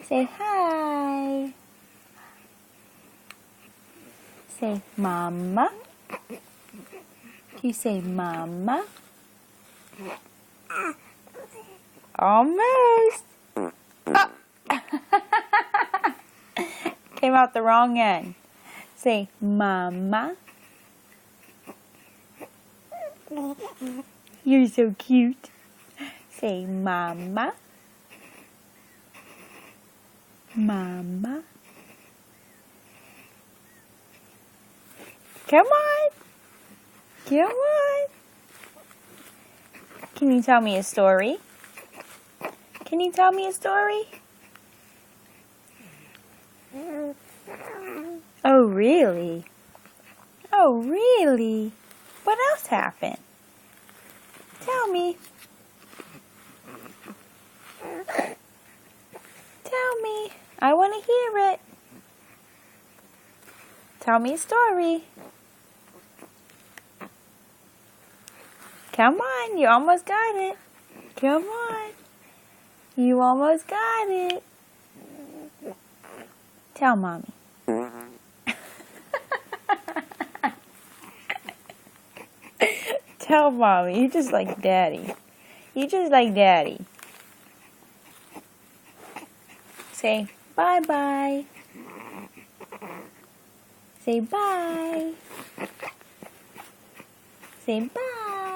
Say hi. Say mama. Can you say mama? Almost. Oh. Came out the wrong end. Say mama. You're so cute. Say mama. Mama. Come on. Come on. Can you tell me a story? Can you tell me a story? Oh, really? Oh, really? What else happened? Tell me. Tell me. I want to hear it. Tell me a story. Come on, you almost got it. Come on. You almost got it. Tell Mommy. Tell Mommy. You just like Daddy. You just like Daddy. Say bye-bye. Say bye. Say bye.